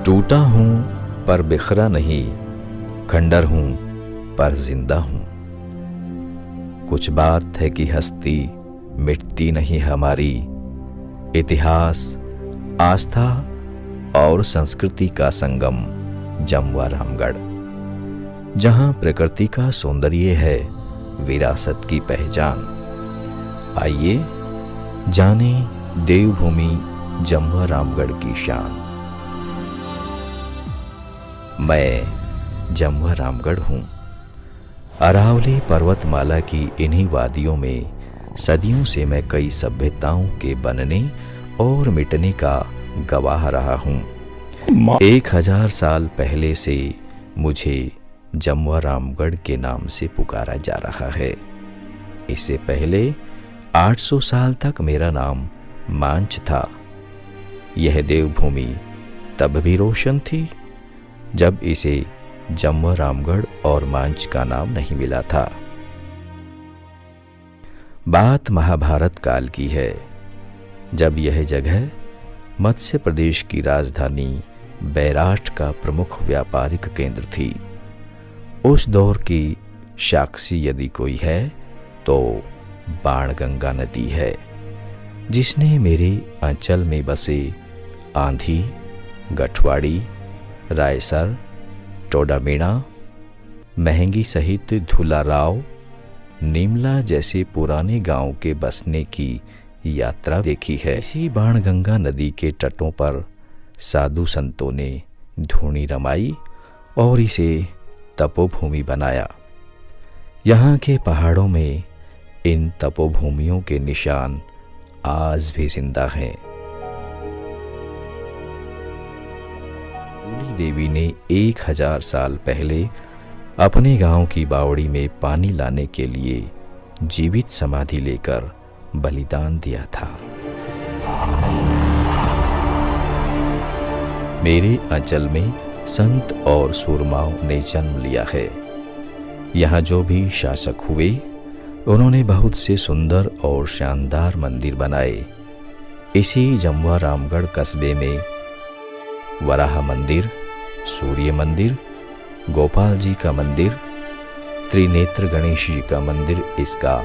टूटा हूँ पर बिखरा नहीं, खंडर हूँ पर जिंदा हूँ। कुछ बात है कि हस्ती मिटती नहीं हमारी। इतिहास, आस्था और संस्कृति का संगम जमवा रामगढ़, जहाँ प्रकृति का सौंदर्य है विरासत की पहचान। आइए जाने देवभूमि जमवा रामगढ़ की शान। मैं जमवा रामगढ़ हूँ। अरावली पर्वतमाला की इन्हीं वादियों में सदियों से मैं कई सभ्यताओं के बनने और मिटने का गवाह रहा हूँ। 1000 साल पहले से मुझे जमवा रामगढ़ के नाम से पुकारा जा रहा है। इससे पहले 800 साल तक मेरा नाम मांझ था। यह देवभूमि तब भी रोशन थी जब इसे जमवा रामगढ़ और मांझ का नाम नहीं मिला था। बात महाभारत काल की है, जब यह जगह मत्स्य प्रदेश की राजधानी बैराठ का प्रमुख व्यापारिक केंद्र थी। उस दौर की साक्षी यदि कोई है तो बाणगंगा नदी है, जिसने मेरे अंचल में बसे आंधी, गठवाड़ी, रायसर, टोडामीणा, महंगी सहित धुलाराव, नीमला जैसे पुराने गांव के बसने की यात्रा देखी है। इसी बाणगंगा नदी के तटों पर साधु संतों ने धूनी रमाई और इसे तपोभूमि बनाया। यहाँ के पहाड़ों में इन तपोभूमियों के निशान आज भी जिंदा हैं। चूली देवी ने 1000 साल पहले अपने गांव की बावड़ी में पानी लाने के लिए जीवित समाधि लेकर बलिदान दिया था। मेरे अंचल में संत और सूरमाओं ने जन्म लिया है। यहाँ जो भी शासक हुए, उन्होंने बहुत से सुंदर और शानदार मंदिर बनाए। इसी जमवा रामगढ़ कस्बे में वराह मंदिर, सूर्य मंदिर, गोपाल जी का मंदिर, त्रिनेत्र गणेश जी का मंदिर इसका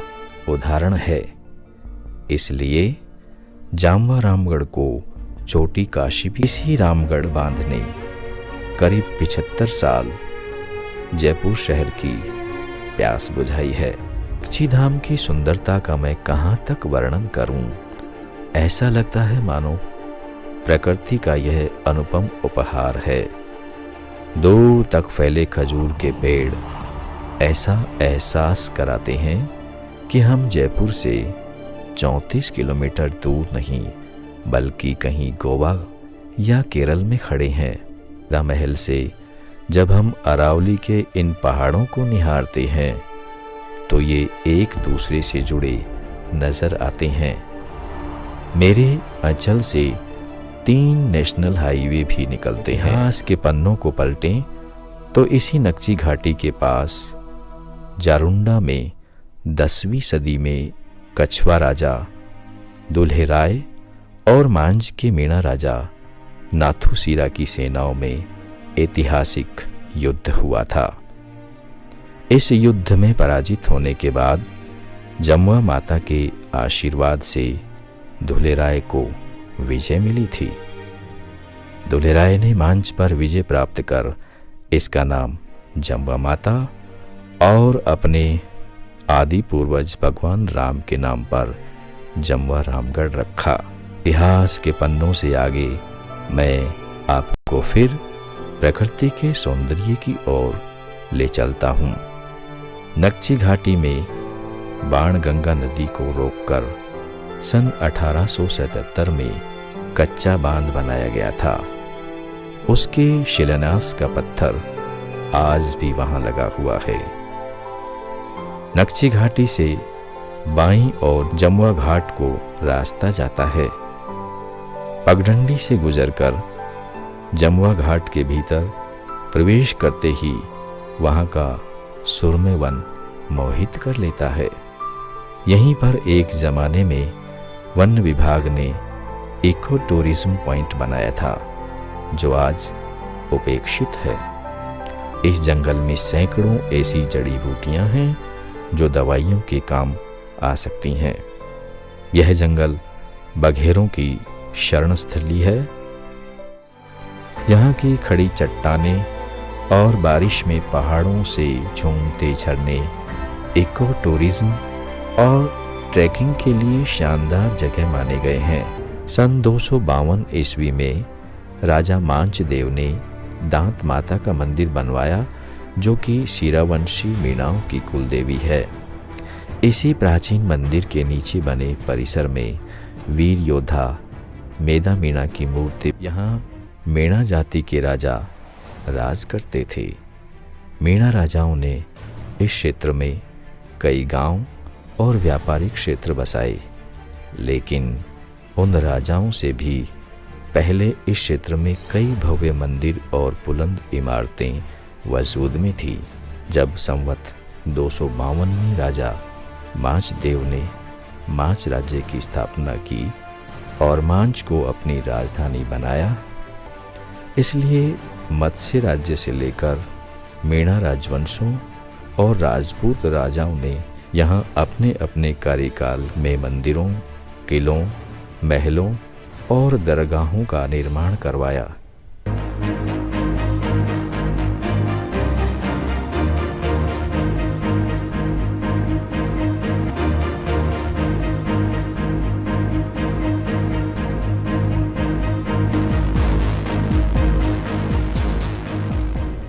उदाहरण है। इसलिए जमवा रामगढ़ को छोटी काशी भी। इसी रामगढ़ बांध ने करीब 75 साल जयपुर शहर की प्यास बुझाई है। अच्छी धाम की सुंदरता का मैं कहाँ तक वर्णन करूं। ऐसा लगता है मानो प्रकृति का यह अनुपम उपहार है। दूर तक फैले खजूर के पेड़ ऐसा एहसास कराते हैं कि हम जयपुर से 34 किलोमीटर दूर नहीं बल्कि कहीं गोवा या केरल में खड़े हैं। महल से जब हम अरावली के इन पहाड़ों को निहारते हैं तो ये एक दूसरे से जुड़े नजर आते हैं। मेरे अंचल से 3 नेशनल हाईवे भी निकलते हैं। इतिहास के पन्नों को पलटें तो इसी नक्ची घाटी के पास जारुंडा में 10वीं सदी में कछवा राजा दुल्हे राय और मांझ के मीणा राजा नाथुसीरा की सेनाओं में ऐतिहासिक युद्ध हुआ था। इस युद्ध में पराजित होने के बाद जमवा माता के आशीर्वाद से दुल्हे राय को विजय मिली थी। दुल्हे राय ने मांझ पर विजय प्राप्त कर इसका नाम जमवा माता और अपने आदि पूर्वज भगवान राम के नाम पर जमवा रामगढ़ रखा। इतिहास के पन्नों से आगे मैं आपको फिर प्रकृति के सौंदर्य की ओर ले चलता हूँ। नक्ची घाटी में बाणगंगा नदी को रोककर सन 1877 में कच्चा बांध बनाया गया था। उसके शिलान्यास का पत्थर आज भी वहां लगा हुआ है। नक्ची घाटी से बाईं ओर जमवा घाट को रास्ता जाता है। पगडंडी से गुजरकर जमवा घाट के भीतर प्रवेश करते ही वहां का सुरम्य वन मोहित कर लेता है। यहीं पर एक जमाने में वन विभाग ने इको टूरिज्म पॉइंट बनाया था, जो आज उपेक्षित है। इस जंगल में सैकड़ों ऐसी जड़ी बूटियां हैं जो दवाइयों के काम आ सकती हैं। यह जंगल बघेरों की शरणस्थली है। यहाँ की खड़ी चट्टानें और बारिश में पहाड़ों से झूमते झरने इको टूरिज्म और ट्रैकिंग के लिए शानदार जगह माने गए हैं। सन 252 ईस्वी में राजा मांचदेव ने दांत माता का मंदिर बनवाया, जो कि सीरावंशी मीणाओं की कुलदेवी है। इसी प्राचीन मंदिर के नीचे बने परिसर में वीर योद्धा मेदा मीणा की मूर्ति। यहाँ मीणा जाति के राजा राज करते थे। मीणा राजाओं ने इस क्षेत्र में कई गांव और व्यापारिक क्षेत्र बसाए, लेकिन उन राजाओं से भी पहले इस क्षेत्र में कई भव्य मंदिर और बुलंद इमारतें वजूद में थी। जब संवत 252 में राजा मांचदेव ने मांच राज्य की स्थापना की और मांच को अपनी राजधानी बनाया, इसलिए मत्स्य राज्य से लेकर मीणा राजवंशों और राजपूत राजाओं ने यहाँ अपने अपने कार्यकाल में मंदिरों, किलों, महलों और दरगाहों का निर्माण करवाया।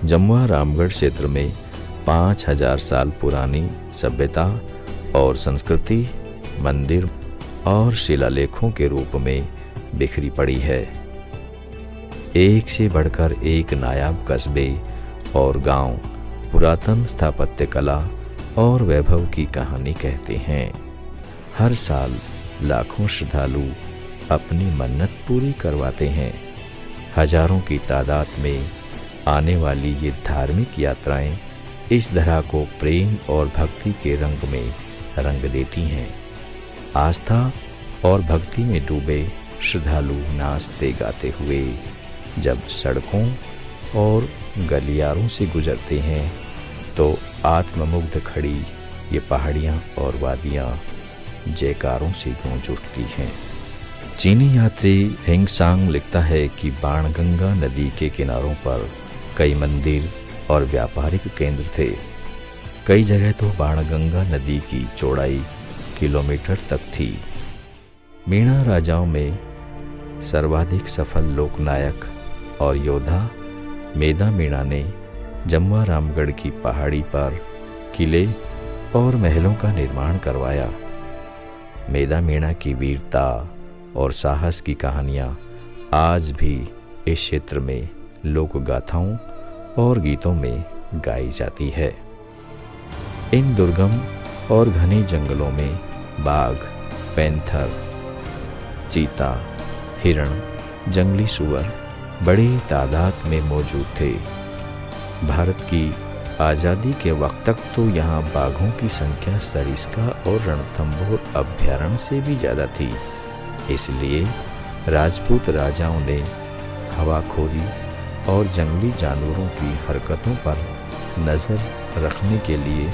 जमुआ रामगढ़ क्षेत्र में 5000 साल पुरानी सभ्यता और संस्कृति मंदिर और शिलालेखों के रूप में बिखरी पड़ी है। एक से बढ़कर एक नायाब कस्बे और गांव पुरातन स्थापत्य कला और वैभव की कहानी कहते हैं। हर साल लाखों श्रद्धालु अपनी मन्नत पूरी करवाते हैं। हजारों की तादाद में आने वाली ये धार्मिक यात्राएं इस धरा को प्रेम और भक्ति के रंग में रंग देती हैं। आस्था और भक्ति में डूबे श्रद्धालु नाचते गाते हुए जब सड़कों और गलियारों से गुजरते हैं तो आत्ममुग्ध खड़ी ये पहाड़ियाँ और वादियाँ जयकारों से गूंज उठती हैं। चीनी यात्री हिंगसांग लिखता है कि बाणगंगा नदी के किनारों पर कई मंदिर और व्यापारिक केंद्र थे। कई जगह तो बाणगंगा नदी की चौड़ाई किलोमीटर तक थी। मीणा राजाओं में सर्वाधिक सफल लोकनायक और योद्धा मेदा मीणा ने जमुआ रामगढ़ की पहाड़ी पर किले और महलों का निर्माण करवाया। मेदा मीणा की वीरता और साहस की कहानियाँ आज भी इस क्षेत्र में लोक गाथाओं और गीतों में गाई जाती है। इन दुर्गम और घने जंगलों में बाघ, पैंथर, चीता, हिरण, जंगली सुअर बड़ी तादाद में मौजूद थे। भारत की आज़ादी के वक्त तक तो यहाँ बाघों की संख्या सरिस्का और रणथंभौर अभयारण्य से भी ज़्यादा थी। इसलिए राजपूत राजाओं ने हवाखोरी और जंगली जानवरों की हरकतों पर नज़र रखने के लिए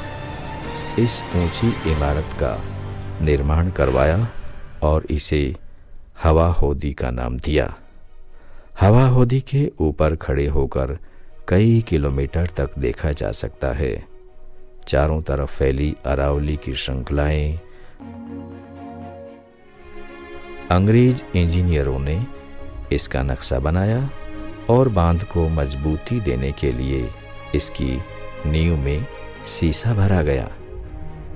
इस ऊंची इमारत का निर्माण करवाया और इसे हवा होदी का नाम दिया। हवा होदी के ऊपर खड़े होकर कई किलोमीटर तक देखा जा सकता है। चारों तरफ फैली अरावली की श्रृंखलाएं। अंग्रेज इंजीनियरों ने इसका नक्शा बनाया और बांध को मजबूती देने के लिए इसकी नींव में सीसा भरा गया।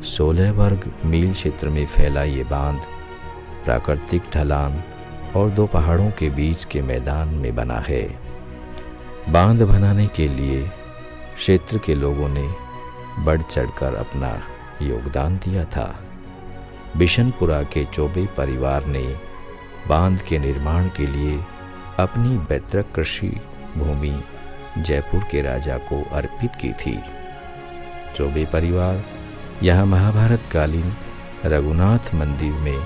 16 वर्ग मील क्षेत्र में फैला ये बांध प्राकृतिक ढलान और 2 पहाड़ों के बीच के मैदान में बना है। बांध बनाने के लिए क्षेत्र के लोगों ने बढ़ चढ़कर अपना योगदान दिया था। बिशनपुरा के चौबे परिवार ने बांध के निर्माण के लिए अपनी पैतृक कृषि भूमि जयपुर के राजा को अर्पित की थी। चौबे परिवार यहाँ महाभारत कालीन रघुनाथ मंदिर में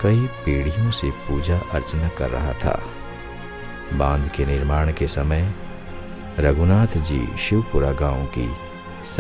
कई पीढ़ियों से पूजा अर्चना कर रहा था। बांध के निर्माण के समय रघुनाथ जी शिवपुरा गांव की